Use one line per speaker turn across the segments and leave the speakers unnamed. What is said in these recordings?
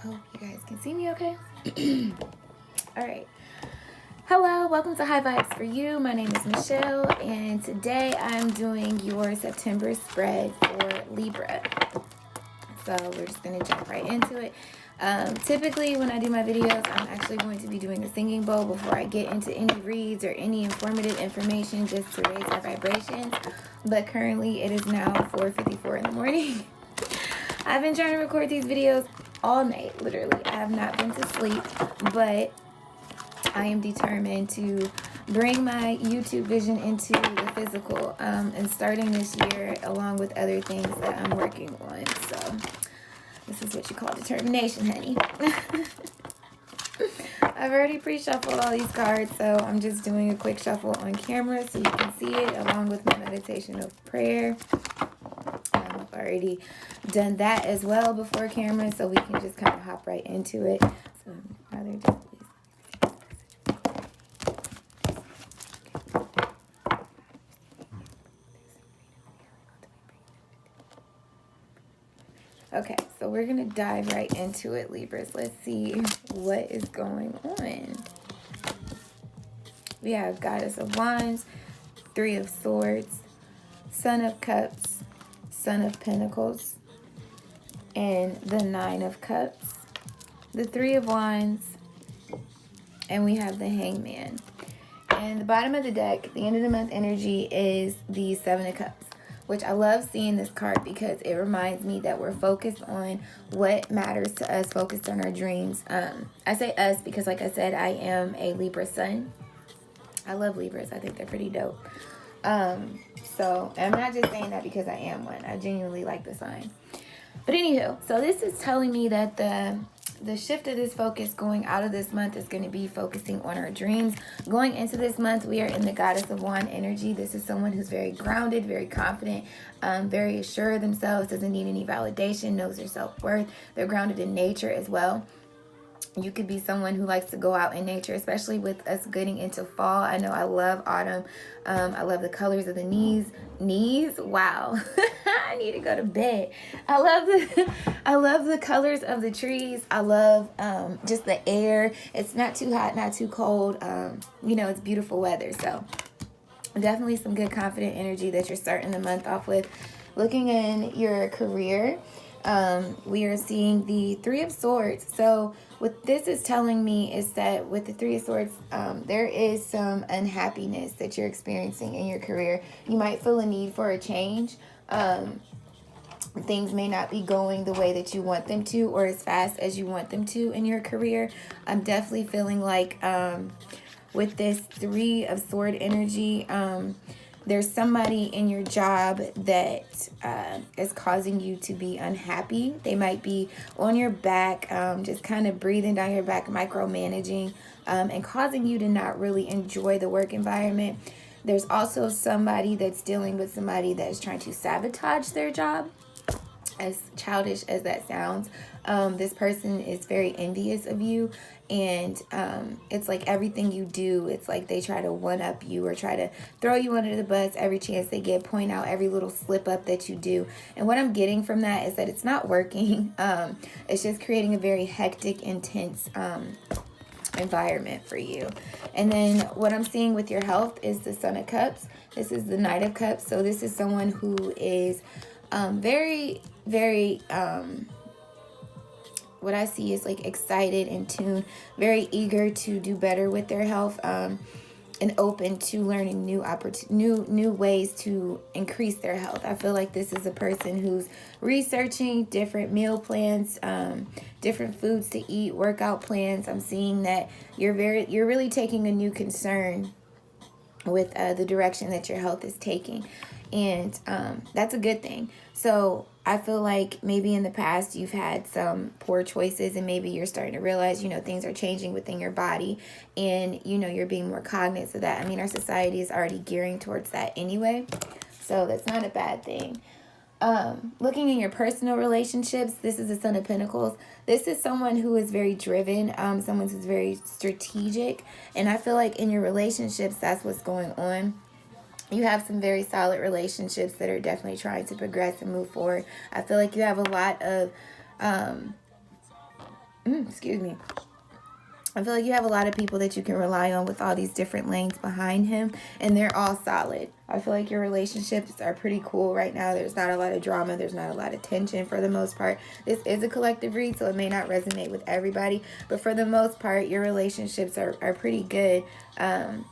Hope you guys can see me okay. All right. Hello, welcome to High Vibes for You. My name is Michelle, and today I'm doing your September spread for Libra. So we're just going to jump right into it. Typically, when I do my videos, I'm actually going to be doing a singing bowl before I get into any reads or any informative information just to raise our vibrations. But currently, it is now 4:54 in the morning. I've been trying to record these videos all night, literally. I have not been to sleep, but I am determined to bring my YouTube vision into the physical and starting this year along with other things that I'm working on. So this is what you call determination, honey. I've already pre-shuffled all these cards, so I'm just doing a quick shuffle on camera so you can see it along with my meditation of prayer. I've already done that as well before camera, so we can just kind of hop right into it. So rather just okay, so we're going to dive right into it, Libras. Let's see what is going on. We have Goddess of Wands, Three of Swords, Son of Cups, Son of Pentacles, and the Nine of Cups, the Three of Wands, and we have the Hangman. And the bottom of the deck, the end of the month energy is the Seven of Cups, which I love seeing this card because it reminds me that we're focused on what matters to us, focused on our dreams. I say us because, like I said, I am a Libra sun. I love Libras. I think they're pretty dope. So I'm not just saying that because I am one. I genuinely like the sign. But anywho, so this is telling me that the shift of this focus going out of this month is going to be focusing on our dreams. Going into this month, we are in the Goddess of Wand energy. This is someone who's very grounded, very confident, very assured of themselves, doesn't need any validation, knows their self-worth. They're grounded in nature as well. You could be someone who likes to go out in nature, especially with us getting into fall. I know I love autumn. I love the colors of the knees. Wow. I need to go to bed. I love the colors of the trees. I love just the air. It's not too hot, not too cold. It's beautiful weather. So definitely some good confident energy that you're starting the month off with. Looking in your career, we are seeing the Three of Swords. So what this is telling me is that with the Three of Swords, there is some unhappiness that you're experiencing in your career. You might feel a need for a change. Things may not be going the way that you want them to or as fast as you want them to in your career. I'm definitely feeling like with this Three of Sword energy, there's somebody in your job that is causing you to be unhappy. They might be on your back, just kind of breathing down your back, micromanaging, and causing you to not really enjoy the work environment. There's also somebody that's dealing with somebody that is trying to sabotage their job. As childish as that sounds, this person is very envious of you, and it's like everything you do, it's like they try to one-up you or try to throw you under the bus every chance they get, point out every little slip-up that you do. And what I'm getting from that is that it's not working. It's just creating a very hectic, intense environment for you. And then what I'm seeing with your health is the Son of Cups. This is the Knight of Cups. So this is someone who is very, very, what I see is like excited and tuned, very eager to do better with their health, and open to learning new ways to increase their health. I feel like this is a person who's researching different meal plans, different foods to eat, workout plans. I'm seeing that you're really taking a new concern with the direction that your health is taking. And that's a good thing. So I feel like maybe in the past you've had some poor choices, and maybe you're starting to realize, things are changing within your body, and, you're being more cognizant of that. I mean, our society is already gearing towards that anyway. So that's not a bad thing. Looking in your personal relationships, this is the Son of Pentacles. This is someone who is very driven, someone who's very strategic. And I feel like in your relationships, that's what's going on. You have some very solid relationships that are definitely trying to progress and move forward. I feel like you have a lot of excuse me. I feel like you have a lot of people that you can rely on with all these different lanes behind him, and they're all solid. I feel like your relationships are pretty cool right now. There's not a lot of drama. There's not a lot of tension for the most part. This is a collective read, so it may not resonate with everybody, but for the most part, your relationships are pretty good, and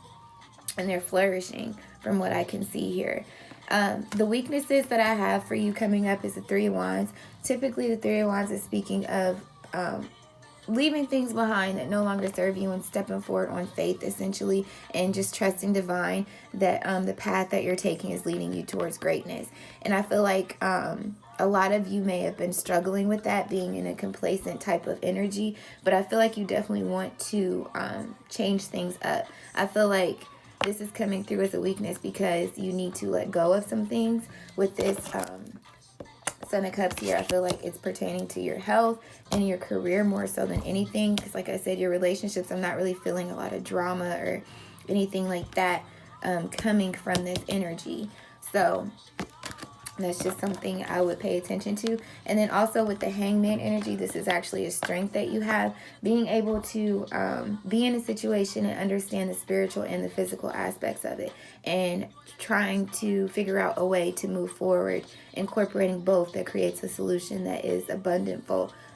they're flourishing from what I can see here. The weaknesses that I have for you coming up is the Three of Wands. Typically, the Three of Wands is speaking of leaving things behind that no longer serve you and stepping forward on faith, essentially, and just trusting divine that the path that you're taking is leading you towards greatness. And I feel like a lot of you may have been struggling with that, being in a complacent type of energy, but I feel like you definitely want to change things up. I feel like this is coming through as a weakness because you need to let go of some things with this Son of Cups here. I feel like it's pertaining to your health and your career more so than anything, because like I said, your relationships, I'm not really feeling a lot of drama or anything like that coming from this energy. So that's just something I would pay attention to. And then also with the Hangman energy, this is actually a strength that you have, being able to be in a situation and understand the spiritual and the physical aspects of it, and trying to figure out a way to move forward, incorporating both, that creates a solution that is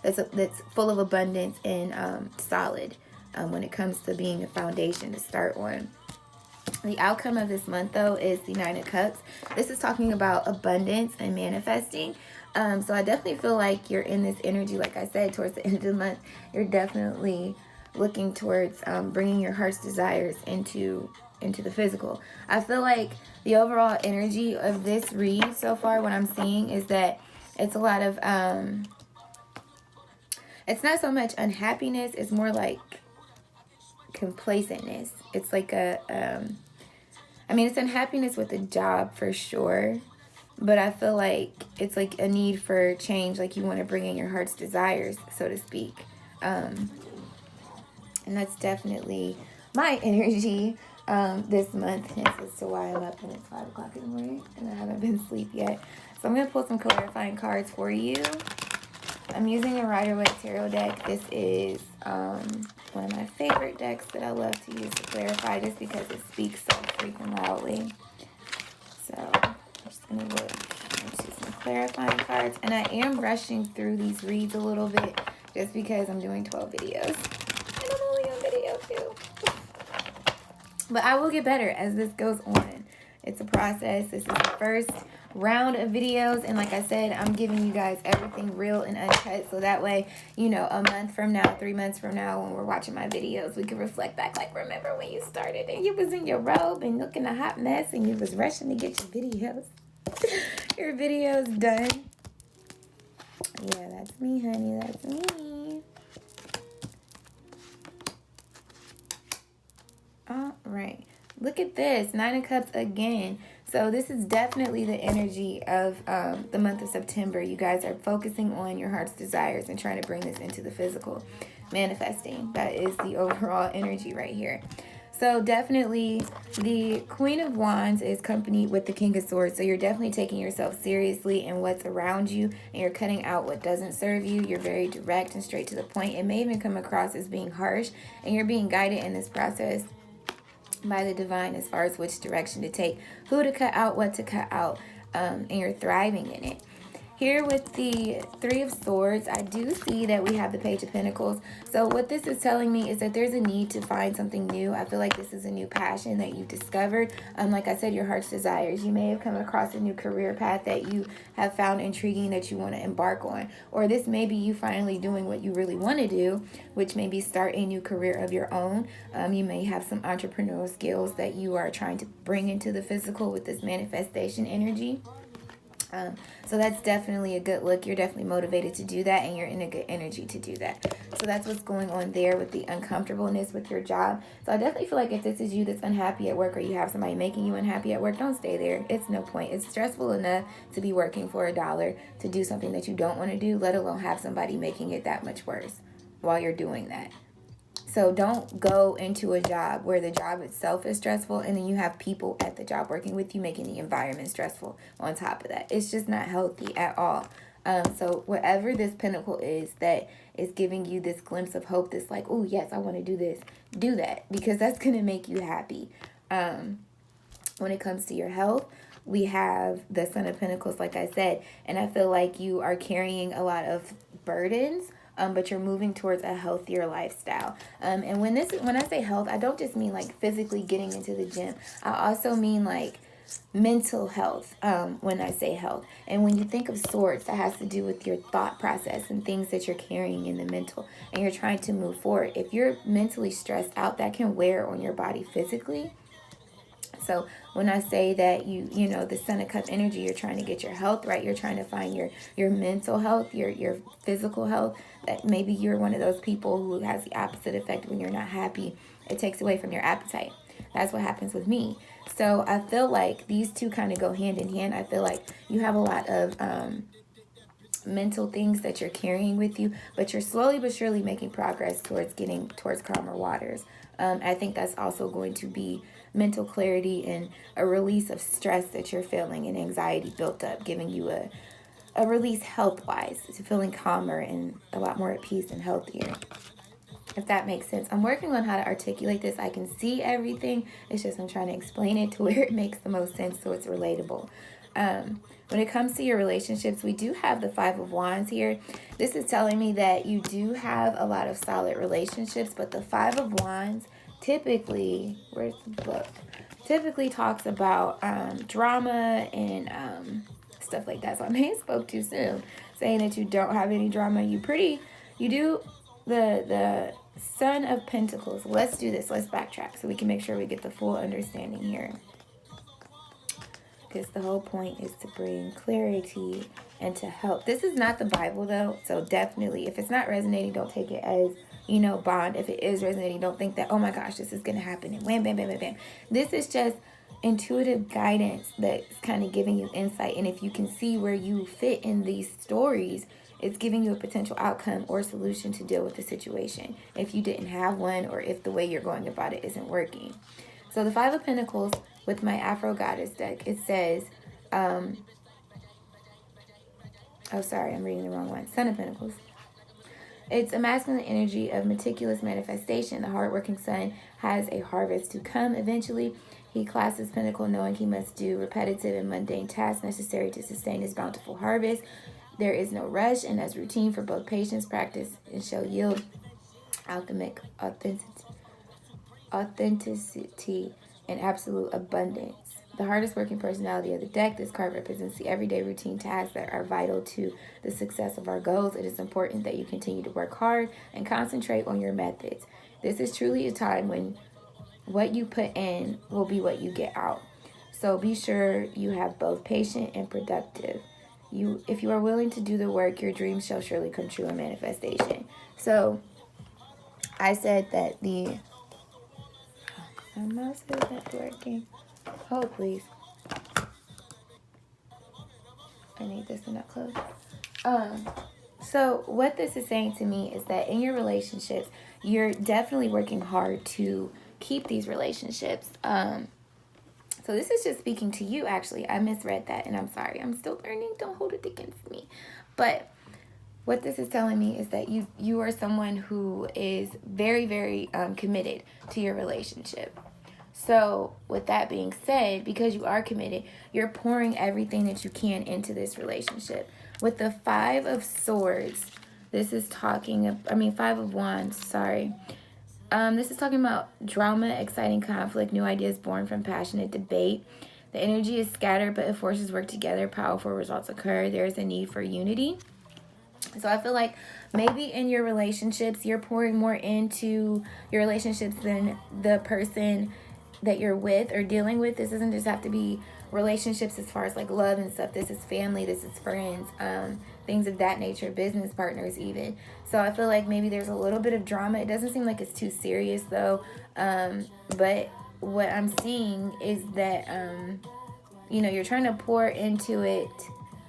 that's full of abundance and solid when it comes to being a foundation to start on. The outcome of this month, though, is the Nine of Cups. This is talking about abundance and manifesting. So I definitely feel like you're in this energy, like I said, towards the end of the month. You're definitely looking towards bringing your heart's desires into the physical. I feel like the overall energy of this read so far, what I'm seeing, is that it's a lot of, it's not so much unhappiness, it's more like complacentness. It's like it's unhappiness with the job for sure, but I feel like it's like a need for change, like you want to bring in your heart's desires, so to speak. And that's definitely my energy this month, hence as to why I'm up and it's 5 o'clock in the morning and I haven't been asleep yet. So I'm going to pull some clarifying cards for you. I'm using a Rider-Waite Tarot deck. This is one of my favorite decks that I love to use to clarify, just because it speaks so freaking loudly. So I'm just going to look into some clarifying cards. And I am rushing through these reads a little bit just because I'm doing 12 videos. And I'm only on video too. But I will get better as this goes on. It's a process. This is the first round of videos, and like I said, I'm giving you guys everything real and uncut, so that way, a month from now, 3 months from now, when we're watching my videos, we can reflect back, like, remember when you started and you was in your robe and looking a hot mess and you was rushing to get your videos done. Yeah, that's me, honey. That's me. All right, look at this, Nine of Cups again. So this is definitely the energy of the month of September. You guys are focusing on your heart's desires and trying to bring this into the physical, manifesting. That is the overall energy right here. So definitely the Queen of Wands is accompanied with the King of Swords. So you're definitely taking yourself seriously in what's around you, and you're cutting out what doesn't serve you. You're very direct and straight to the point. It may even come across as being harsh, and you're being guided in this process by the divine as far as which direction to take, who to cut out, what to cut out, and you're thriving in it. Here with the Three of Swords, I do see that we have the Page of Pentacles. So what this is telling me is that there's a need to find something new. I feel like this is a new passion that you've discovered. Like I said, your heart's desires. You may have come across a new career path that you have found intriguing that you want to embark on. Or this may be you finally doing what you really want to do, which may be start a new career of your own. You may have some entrepreneurial skills that you are trying to bring into the physical with this manifestation energy. So that's definitely a good look. You're definitely motivated to do that, and you're in a good energy to do that. So that's what's going on there with the uncomfortableness with your job. So I definitely feel like if this is you that's unhappy at work, or you have somebody making you unhappy at work, don't stay there. It's no point. It's stressful enough to be working for $1 to do something that you don't want to do, let alone have somebody making it that much worse while you're doing that. So don't go into a job where the job itself is stressful, and then you have people at the job working with you making the environment stressful on top of that. It's just not healthy at all. So whatever this pinnacle is that is giving you this glimpse of hope, this like, oh yes, I want to do this, do that, because that's going to make you happy. When it comes to your health, we have the Son of Pentacles, like I said, and I feel like you are carrying a lot of burdens, but you're moving towards a healthier lifestyle. And when I say health, I don't just mean like physically getting into the gym. I also mean like mental health, when I say health. And when you think of swords, that has to do with your thought process and things that you're carrying in the mental, and you're trying to move forward. If you're mentally stressed out, that can wear on your body physically. So when I say that you know, the Son of Cup energy, you're trying to get your health right. You're trying to find your mental health, your physical health. That maybe you're one of those people who has the opposite effect. When you're not happy, it takes away from your appetite. That's what happens with me. So I feel like these two kind of go hand in hand. I feel like you have a lot of mental things that you're carrying with you, but you're slowly but surely making progress towards getting towards calmer waters. I think that's also going to be mental clarity and a release of stress that you're feeling and anxiety built up, giving you a release health-wise, to feeling calmer and a lot more at peace and healthier, if that makes sense. I'm working on how to articulate this. I can see everything. It's just I'm trying to explain it to where it makes the most sense so it's relatable. When it comes to your relationships, we do have the Five of Wands here. This is telling me that you do have a lot of solid relationships, but the Five of Wands typically, where's the book? Typically talks about drama and stuff like that. So I may have spoke too soon, saying that you don't have any drama. You do. The Son of Pentacles. Let's do this. Let's backtrack so we can make sure we get the full understanding here, because the whole point is to bring clarity and to help. This is not the Bible though, so definitely if it's not resonating, don't take it as, bond. If it is resonating, don't think that, oh my gosh, this is gonna happen and wham, bam, bam, bam, bam. This is just intuitive guidance that's kind of giving you insight, and if you can see where you fit in these stories, it's giving you a potential outcome or solution to deal with the situation if you didn't have one, or if the way you're going about it isn't working. So the Five of Pentacles with my Afro Goddess deck, it says, oh sorry, I'm reading the wrong one. Son of Pentacles. It's a masculine energy of meticulous manifestation. The hardworking son has a harvest to come eventually. He clasps his pentacle knowing he must do repetitive and mundane tasks necessary to sustain his bountiful harvest. There is no rush, and as routine for both patience, practice, and shall yield alchemic authenticity and absolute abundance. The hardest working personality of the deck, this card represents the everyday routine tasks that are vital to the success of our goals. It is important that you continue to work hard and concentrate on your methods. This is truly a time when what you put in will be what you get out. So be sure you have both patient and productive. If you are willing to do the work, your dreams shall surely come true in manifestation. So I said that the mouse isn't working. Oh, please. I need this one up close. So what this is saying to me is that in your relationships, you're definitely working hard to keep these relationships. So this is just speaking to you, actually. I misread that, and I'm sorry. I'm still learning. Don't hold it against me. But what this is telling me is that you are someone who is very, very committed to your relationship. So with that being said, because you are committed, you're pouring everything that you can into this relationship. With the Five of Swords, this is Five of Wands, sorry. This is talking about drama, exciting conflict, new ideas born from passionate debate. The energy is scattered, but if forces work together, powerful results occur. There is a need for unity. So I feel like maybe in your relationships, you're pouring more into your relationships than the person that you're with or dealing with. This doesn't just have to be relationships as far as like love and stuff. This is family, this is friends, things of that nature, business partners even. So I feel like maybe there's a little bit of drama. It doesn't seem like it's too serious though. But what I'm seeing is that, you're trying to pour into it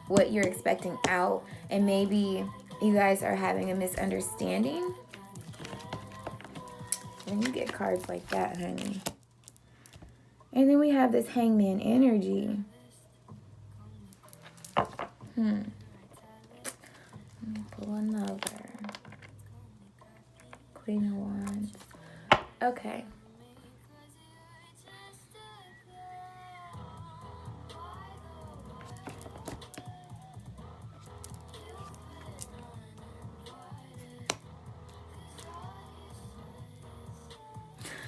what you're expecting out, and maybe you guys are having a misunderstanding. When you get cards like that, honey. And then we have this Hangman energy. Pull another. Queen of Wands. Okay.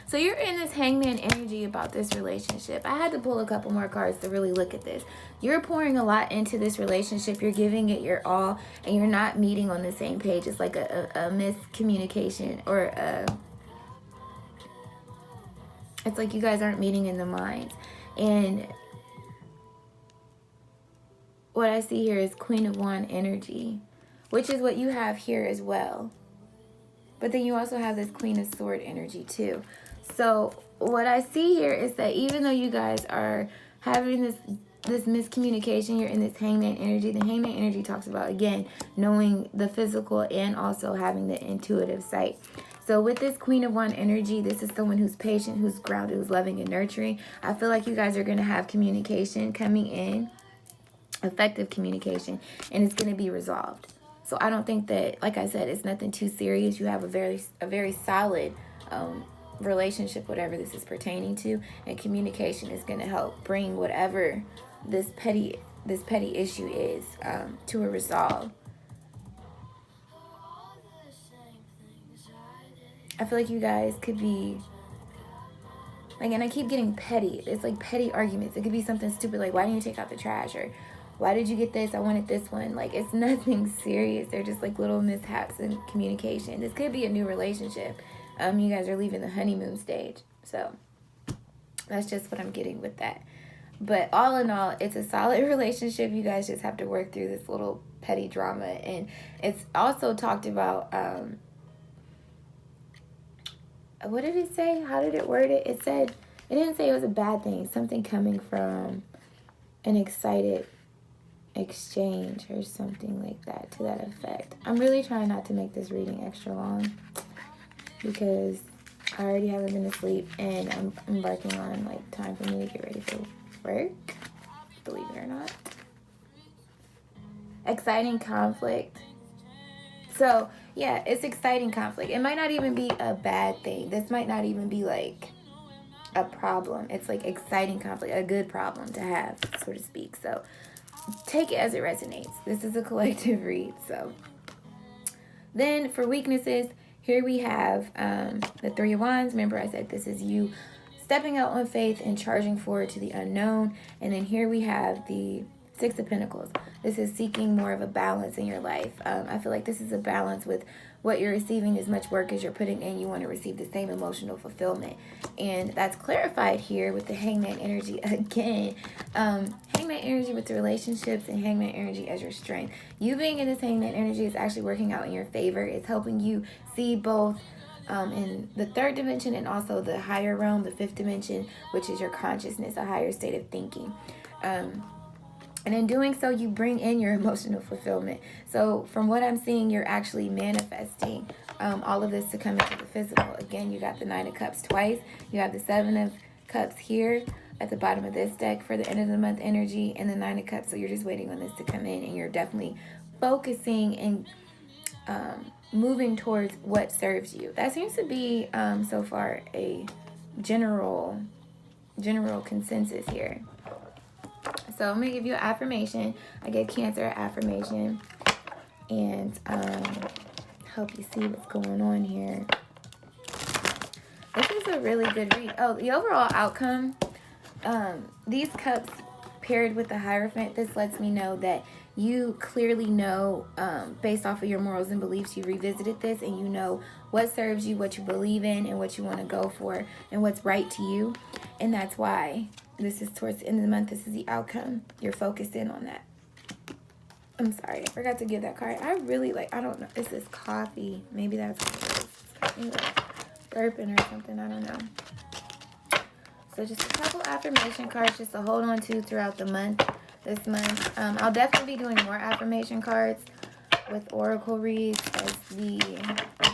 So you're in this hangman energy about this relationship. I had to pull a couple more cards to really look at this. You're pouring a lot into this relationship. You're giving it your all, and you're not meeting on the same page. It's like a miscommunication, or it's like you guys aren't meeting in the minds. And what I see here is Queen of Wands energy, which is what you have here as well. But then you also have this Queen of Swords energy too. So what I see here is that even though you guys are having this miscommunication, you're in this hangman energy. The hangman energy talks about, again, knowing the physical and also having the intuitive sight. So with this Queen of Wands energy, this is someone who's patient, who's grounded, who's loving and nurturing. I feel like you guys are going to have communication coming in, effective communication, and it's going to be resolved. So I don't think that, like I said, it's nothing too serious. You have a very solid relationship, whatever this is pertaining to, and communication is going to help bring whatever this petty issue is to a resolve. I feel like you guys could be like, and I keep getting petty. It's like petty arguments. It could be something stupid like, why didn't you take out the trash? Or why did you get this? I wanted this one. Like, it's nothing serious. They're just like little mishaps in communication. This could be a new relationship. You guys are leaving the honeymoon stage. So that's just what I'm getting with that. But all in all, it's a solid relationship. You guys just have to work through this little petty drama. And it's also talked about, what did it say? How did it word it? It said, it didn't say it was a bad thing. Something coming from an excited exchange or something like that, to that effect. I'm really trying not to make this reading extra long because I already haven't been asleep and I'm embarking on like time for me to get ready for work, believe it or not. Exciting conflict. So yeah, it's exciting conflict. It might not even be a bad thing. This might not even be like a problem. It's like exciting conflict, a good problem to have, so to speak. So take it as it resonates. This is a collective read. So then for weaknesses, here we have the Three of Wands. Remember I said this is you stepping out on faith and charging forward to the unknown. And then here we have the Six of Pentacles. This is seeking more of a balance in your life. I feel like this is a balance with what you're receiving as much work as you're putting in. You want to receive the same emotional fulfillment. And that's clarified here with the Hangman energy again. Hangman energy with the relationships and Hangman energy as your strength. You being in this Hangman energy is actually working out in your favor. It's helping you see both in the third dimension and also the higher realm, the fifth dimension, which is your consciousness, a higher state of thinking. And in doing so, you bring in your emotional fulfillment. So from what I'm seeing, you're actually manifesting all of this to come into the physical. Again, you got the Nine of Cups twice. You have the Seven of Cups here at the bottom of this deck for the end of the month energy, and the Nine of Cups. So you're just waiting on this to come in, and you're definitely focusing and moving towards what serves you. That seems to be so far a general consensus here. So I'm going to give you an affirmation. I gave Cancer an affirmation. And help you see what's going on here. This is a really good read. Oh, the overall outcome. These cups paired with the Hierophant. This lets me know that you clearly know, based off of your morals and beliefs, you revisited this and you know what serves you, what you believe in, and what you want to go for, and what's right to you. And that's why this is towards the end of the month. This is the outcome. You're focused in on that. I'm sorry, I forgot to give that card. I really I don't know. This is coffee. Maybe that's what it is. Maybe like burping or something. I don't know. So just a couple affirmation cards just to hold on to throughout the month. This month. I'll definitely be doing more affirmation cards with oracle reads as the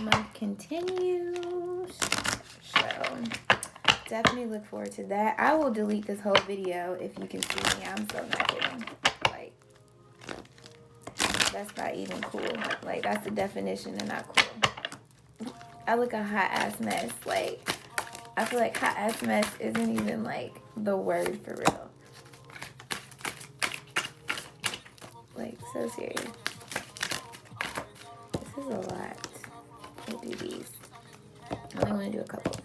month continues. So definitely look forward to that. I will delete this whole video if you can see me. I'm so not kidding. Like, that's not even cool. Like, that's the definition of not cool. I look a hot ass mess. Like, I feel like hot ass mess isn't even like the word for real. Like, so serious. This is a lot. We'll do these. I only want to do a couple.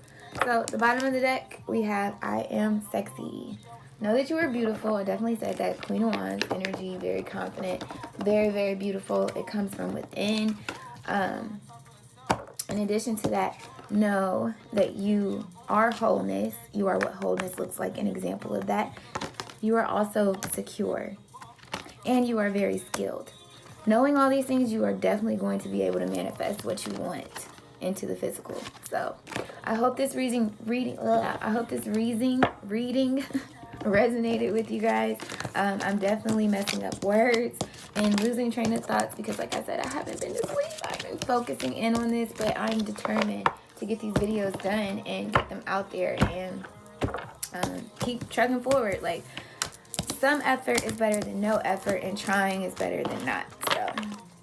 So, the bottom of the deck, we have I am sexy. Know that you are beautiful. I definitely said that. Queen of Wands energy, very confident, very, very beautiful. It comes from within. In addition to that, know that you are wholeness. You are what wholeness looks like, an example of that. You are also secure. And you are very skilled. Knowing all these things, you are definitely going to be able to manifest what you want into the physical. So, I hope this reading resonated with you guys. I'm definitely messing up words and losing train of thoughts because, like I said, I haven't been to sleep. I've been focusing in on this, but I'm determined to get these videos done and get them out there and keep trucking forward. Like, some effort is better than no effort, and trying is better than not. So,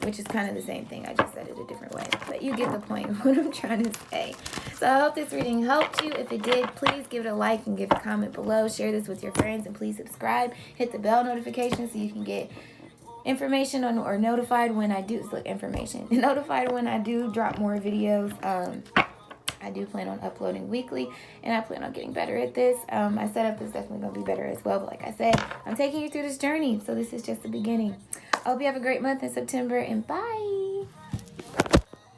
which is kind of the same thing. I just said it a different way. But you get the point of what I'm trying to say. So I hope this reading helped you. If it did, please give it a like and give a comment below. Share this with your friends, and please subscribe. Hit the bell notification so you can get information on or notified when I do notified when I do drop more videos. I do plan on uploading weekly, and I plan on getting better at this. My setup is definitely going to be better as well. But like I said, I'm taking you through this journey, so this is just the beginning. I hope you have a great month in September, and bye.